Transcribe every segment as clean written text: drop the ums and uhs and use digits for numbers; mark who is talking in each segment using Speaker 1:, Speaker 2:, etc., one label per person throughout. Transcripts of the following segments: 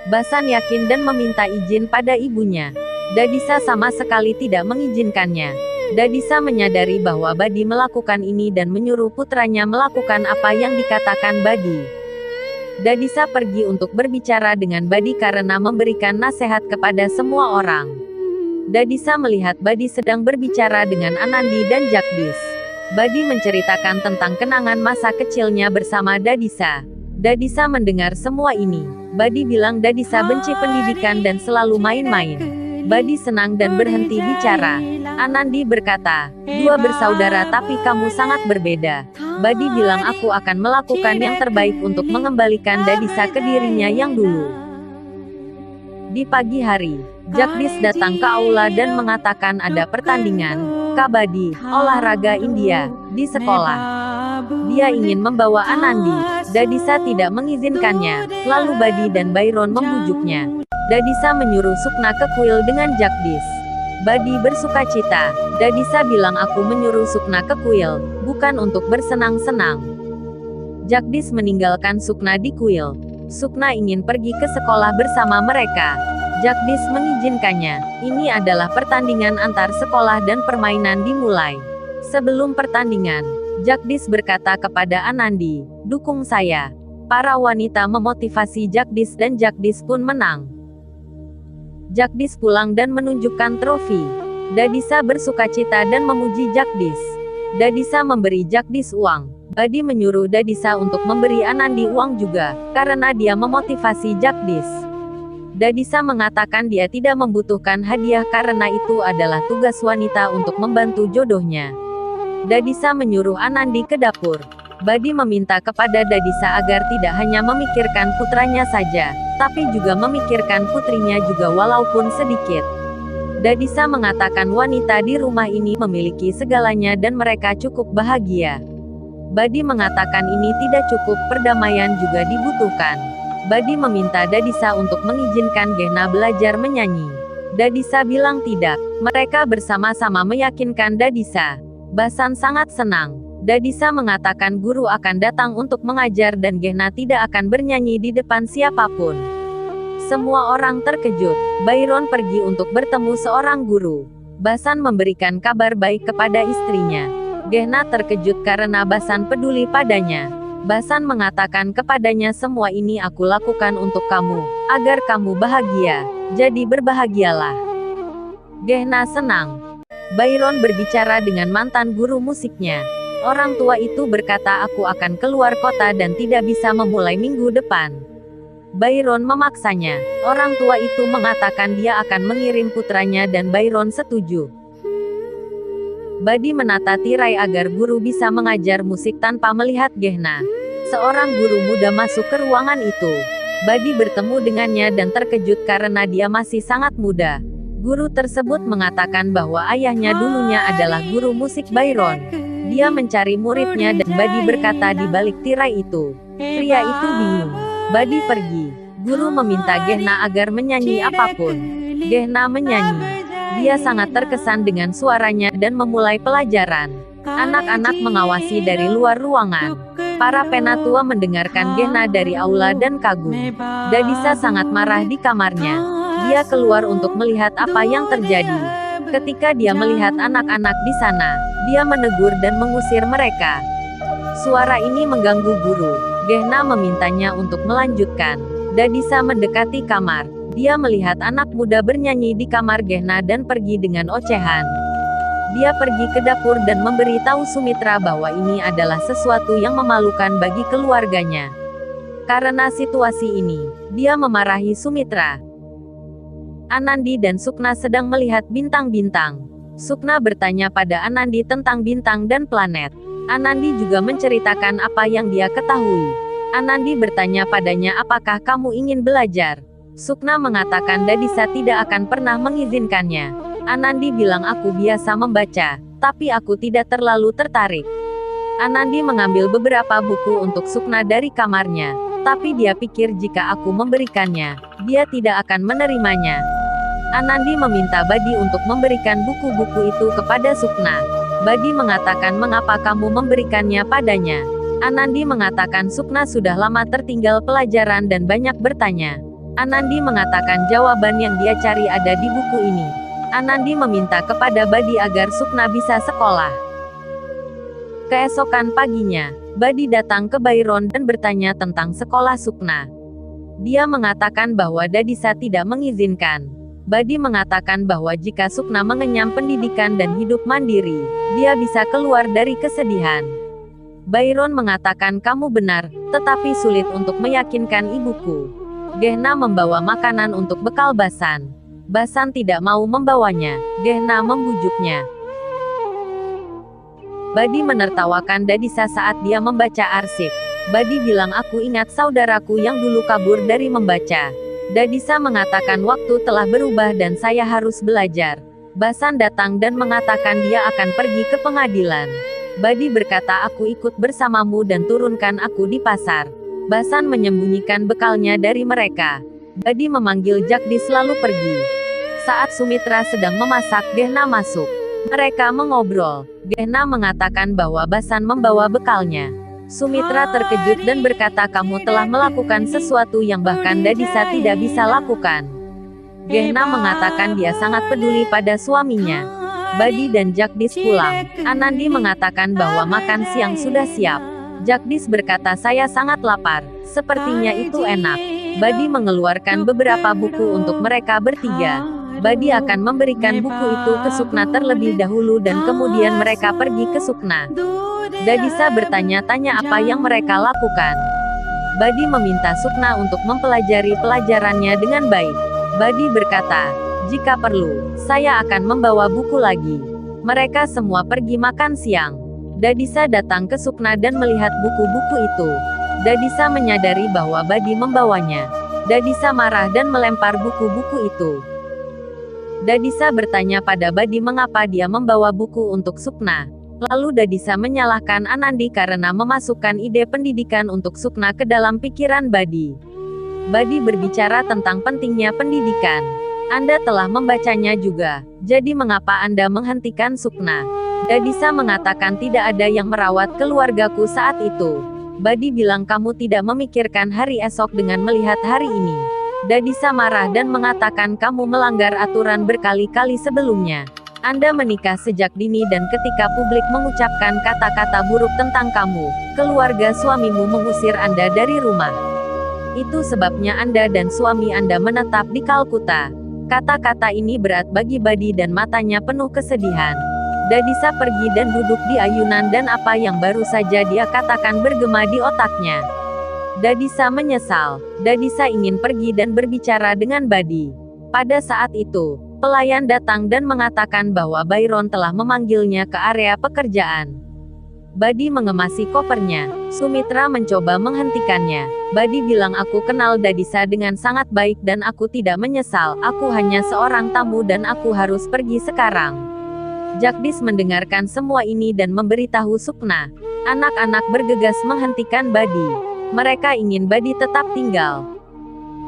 Speaker 1: Basan yakin dan meminta izin pada ibunya. Dadisa sama sekali tidak mengizinkannya. Dadisa menyadari bahwa Badi melakukan ini dan menyuruh putranya melakukan apa yang dikatakan Badi. Dadisa pergi untuk berbicara dengan Badi karena memberikan nasihat kepada semua orang. Dadisa melihat Badi sedang berbicara dengan Anandi dan Jagdish. Badi menceritakan tentang kenangan masa kecilnya bersama Dadisa. Dadisa mendengar semua ini. Badi bilang Dadisa benci pendidikan dan selalu main-main. Badi senang dan berhenti bicara. Anandi berkata, "Dua bersaudara tapi kamu sangat berbeda." Badi bilang aku akan melakukan yang terbaik untuk mengembalikan Dadisa ke dirinya yang dulu. Di pagi hari, Jagdish datang ke aula dan mengatakan ada pertandingan kabadi, olahraga India, di sekolah. Dia ingin membawa Anandi. Dadisa tidak mengizinkannya, lalu Badi dan Byron membujuknya. Dadisa menyuruh Sukna ke kuil dengan Jagdish. Badi bersukacita. Dadisa bilang aku menyuruh Sukna ke kuil, bukan untuk bersenang-senang. Jagdish meninggalkan Sukna di kuil. Sukna ingin pergi ke sekolah bersama mereka. Jagdish mengizinkannya. Ini adalah pertandingan antar sekolah dan permainan dimulai. Sebelum pertandingan, Jagdish berkata kepada Anandi, "Dukung saya." Para wanita memotivasi Jagdish dan Jagdish pun menang. Jagdish pulang dan menunjukkan trofi. Dadisa bersukacita dan memuji Jagdish. Dadisa memberi Jagdish uang. Badi menyuruh Dadisa untuk memberi Anandi uang juga, karena dia memotivasi Jagdish. Dadisa mengatakan dia tidak membutuhkan hadiah karena itu adalah tugas wanita untuk membantu jodohnya. Dadisa menyuruh Anandi ke dapur. Badi meminta kepada Dadisa agar tidak hanya memikirkan putranya saja, tapi juga memikirkan putrinya juga walaupun sedikit. Dadisa mengatakan wanita di rumah ini memiliki segalanya dan mereka cukup bahagia. Badi mengatakan ini tidak cukup, perdamaian juga dibutuhkan. Badi meminta Dadisa untuk mengizinkan Gehna belajar menyanyi. Dadisa bilang tidak. Mereka bersama-sama meyakinkan Dadisa. Basan sangat senang. Dadisa mengatakan guru akan datang untuk mengajar dan Gehna tidak akan bernyanyi di depan siapapun. Semua orang terkejut. Byron pergi untuk bertemu seorang guru. Basan memberikan kabar baik kepada istrinya. Gehna terkejut karena Basan peduli padanya. Basan mengatakan kepadanya semua ini aku lakukan untuk kamu, agar kamu bahagia. Jadi berbahagialah. Gehna senang. Byron berbicara dengan mantan guru musiknya. Orang tua itu berkata aku akan keluar kota dan tidak bisa memulai minggu depan. Byron memaksanya. Orang tua itu mengatakan dia akan mengirim putranya dan Byron setuju. Badi menata tirai agar guru bisa mengajar musik tanpa melihat Gehna. Seorang guru muda masuk ke ruangan itu. Badi bertemu dengannya dan terkejut karena dia masih sangat muda. Guru tersebut mengatakan bahwa ayahnya dulunya adalah guru musik Byron. Dia mencari muridnya dan Badi berkata di balik tirai itu. Pria itu bingung. Badi pergi. Guru meminta Gehna agar menyanyi apapun. Gehna menyanyi. Dia sangat terkesan dengan suaranya dan memulai pelajaran. Anak-anak mengawasi dari luar ruangan. Para penatua mendengarkan Gehna dari aula dan kagum. Dadisa sangat marah di kamarnya. Dia keluar untuk melihat apa yang terjadi. Ketika dia melihat anak-anak di sana, dia menegur dan mengusir mereka. Suara ini mengganggu guru. Gehna memintanya untuk melanjutkan. Dadisa mendekati kamar. Dia melihat anak muda bernyanyi di kamar Gehna dan pergi dengan ocehan. Dia pergi ke dapur dan memberitahu Sumitra bahwa ini adalah sesuatu yang memalukan bagi keluarganya. Karena situasi ini, dia memarahi Sumitra. Anandi dan Sukna sedang melihat bintang-bintang. Sukna bertanya pada Anandi tentang bintang dan planet. Anandi juga menceritakan apa yang dia ketahui. Anandi bertanya padanya apakah kamu ingin belajar. Sukna mengatakan Dadisa tidak akan pernah mengizinkannya. Anandi bilang aku biasa membaca, tapi aku tidak terlalu tertarik. Anandi mengambil beberapa buku untuk Sukna dari kamarnya, tapi dia pikir jika aku memberikannya, dia tidak akan menerimanya. Anandi meminta Badi untuk memberikan buku-buku itu kepada Sukna. Badi mengatakan mengapa kamu memberikannya padanya. Anandi mengatakan Sukna sudah lama tertinggal pelajaran dan banyak bertanya. Anandi mengatakan jawaban yang dia cari ada di buku ini. Anandi meminta kepada Badi agar Sukna bisa sekolah. Keesokan paginya, Badi datang ke Byron dan bertanya tentang sekolah Sukna. Dia mengatakan bahwa Dadisa tidak mengizinkan. Badi mengatakan bahwa jika Sukna mengenyam pendidikan dan hidup mandiri, dia bisa keluar dari kesedihan. Byron mengatakan kamu benar, tetapi sulit untuk meyakinkan ibuku. Gehna membawa makanan untuk bekal Basan. Basan tidak mau membawanya. Gehna membujuknya. Badi menertawakan Dadisa saat dia membaca arsip. Badi bilang aku ingat saudaraku yang dulu kabur dari membaca. Dadisa mengatakan waktu telah berubah dan saya harus belajar. Basan datang dan mengatakan dia akan pergi ke pengadilan. Badi berkata aku ikut bersamamu dan turunkan aku di pasar. Basan menyembunyikan bekalnya dari mereka. Badi memanggil Jagdis lalu pergi. Saat Sumitra sedang memasak, Gehna masuk. Mereka mengobrol. Gehna mengatakan bahwa Basan membawa bekalnya. Sumitra terkejut dan berkata kamu telah melakukan sesuatu yang bahkan Dadisa tidak bisa lakukan. Gehna mengatakan dia sangat peduli pada suaminya. Badi dan Jagdis pulang. Anandi mengatakan bahwa makan siang sudah siap. Jagdis berkata saya sangat lapar. Sepertinya itu enak. Badi mengeluarkan beberapa buku untuk mereka bertiga. Badi akan memberikan buku itu ke Sukna terlebih dahulu dan kemudian mereka pergi ke Sukna. Dadisa bertanya-tanya apa yang mereka lakukan. Badi meminta Sukna untuk mempelajari pelajarannya dengan baik. Badi berkata, jika perlu, saya akan membawa buku lagi. Mereka semua pergi makan siang. Dadisa datang ke Sukna dan melihat buku-buku itu. Dadisa menyadari bahwa Badi membawanya. Dadisa marah dan melempar buku-buku itu. Dadisa bertanya pada Badi mengapa dia membawa buku untuk Sukna. Lalu Dadisa menyalahkan Anandi karena memasukkan ide pendidikan untuk Sukna ke dalam pikiran Badi. Badi berbicara tentang pentingnya pendidikan. Anda telah membacanya juga, jadi mengapa Anda menghentikan Sukna? Dadisa mengatakan tidak ada yang merawat keluargaku saat itu. Badi bilang kamu tidak memikirkan hari esok dengan melihat hari ini. Dadisa marah dan mengatakan kamu melanggar aturan berkali-kali sebelumnya. Anda menikah sejak dini dan ketika publik mengucapkan kata-kata buruk tentang kamu, keluarga suamimu mengusir Anda dari rumah. Itu sebabnya Anda dan suami Anda menetap di Kalkuta. Kata-kata ini berat bagi Badi dan matanya penuh kesedihan. Dadisa pergi dan duduk di ayunan dan apa yang baru saja dia katakan bergema di otaknya. Dadisa menyesal. Dadisa ingin pergi dan berbicara dengan Badi. Pada saat itu, pelayan datang dan mengatakan bahwa Byron telah memanggilnya ke area pekerjaan. Badi mengemasi kopernya. Sumitra mencoba menghentikannya. Badi bilang aku kenal Dadisa dengan sangat baik dan aku tidak menyesal. Aku hanya seorang tamu dan aku harus pergi sekarang. Jagdis mendengarkan semua ini dan memberitahu Sukna. Anak-anak bergegas menghentikan Badi. Mereka ingin Badi tetap tinggal.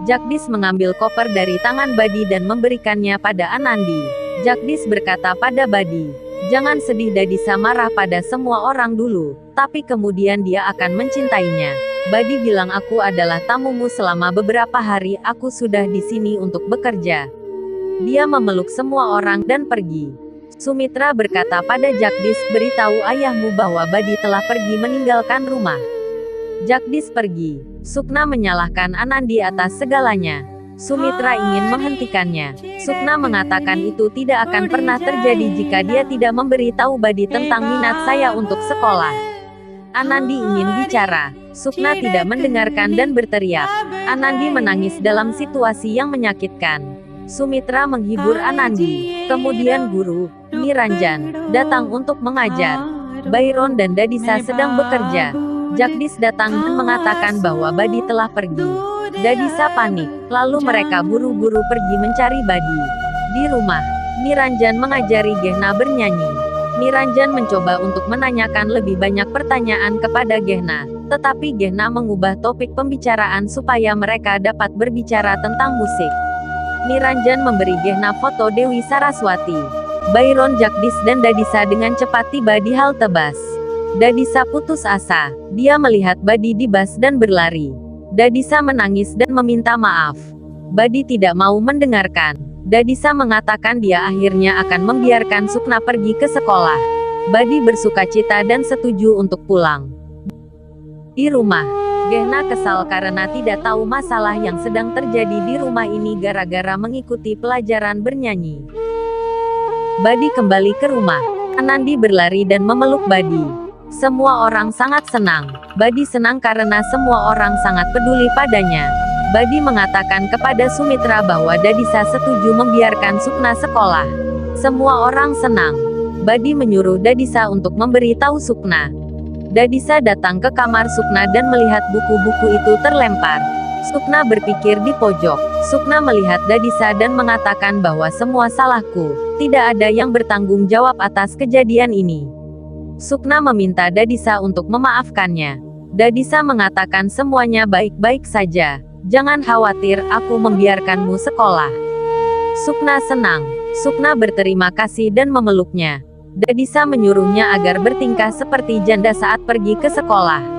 Speaker 1: Jagdis mengambil koper dari tangan Badi dan memberikannya pada Anandi. Jagdis berkata pada Badi, jangan sedih Dadisa marah pada semua orang dulu, tapi kemudian dia akan mencintainya. Badi bilang aku adalah tamumu selama beberapa hari, aku sudah di sini untuk bekerja. Dia memeluk semua orang dan pergi. Sumitra berkata pada Jagdis, beritahu ayahmu bahwa Badi telah pergi meninggalkan rumah. Jagdis pergi. Sukna menyalahkan Anandi atas segalanya. Sumitra ingin menghentikannya. Sukna mengatakan itu tidak akan pernah terjadi jika dia tidak memberitahu Badi tentang minat saya untuk sekolah. Anandi ingin bicara. Sukna tidak mendengarkan dan berteriak. Anandi menangis dalam situasi yang menyakitkan. Sumitra menghibur Anandi. Kemudian guru, Niranjan, datang untuk mengajar. Byron dan Dadisa sedang bekerja. Jagdis datang dan mengatakan bahwa Badi telah pergi. Dadisa panik, lalu mereka buru-buru pergi mencari Badi. Di rumah, Niranjan mengajari Gehna bernyanyi. Niranjan mencoba untuk menanyakan lebih banyak pertanyaan kepada Gehna, tetapi Gehna mengubah topik pembicaraan supaya mereka dapat berbicara tentang musik. Niranjan memberi Gehna foto Dewi Saraswati. Byron, Jagdis dan Dadisa dengan cepat tiba di halte bus. Dadisa putus asa. Dia melihat Badi di bus dan berlari. Dadisa menangis dan meminta maaf. Badi tidak mau mendengarkan. Dadisa mengatakan dia akhirnya akan membiarkan Sukna pergi ke sekolah. Badi bersukacita dan setuju untuk pulang. Di rumah, Gehna kesal karena tidak tahu masalah yang sedang terjadi di rumah ini gara-gara mengikuti pelajaran bernyanyi. Badi kembali ke rumah. Anandi berlari dan memeluk Badi. Semua orang sangat senang. Badi senang karena semua orang sangat peduli padanya. Badi mengatakan kepada Sumitra bahwa Dadisa setuju membiarkan Sukna sekolah. Semua orang senang. Badi menyuruh Dadisa untuk memberi tahu Sukna. Dadisa datang ke kamar Sukna dan melihat buku-buku itu terlempar. Sukna berpikir di pojok. Sukna melihat Dadisa dan mengatakan bahwa semua salahku. Tidak ada yang bertanggung jawab atas kejadian ini. Sukna meminta Dadisa untuk memaafkannya. Dadisa mengatakan semuanya baik-baik saja. Jangan khawatir, aku membiarkanmu sekolah. Sukna senang. Sukna berterima kasih dan memeluknya. Dadisa menyuruhnya agar bertingkah seperti janda saat pergi ke sekolah.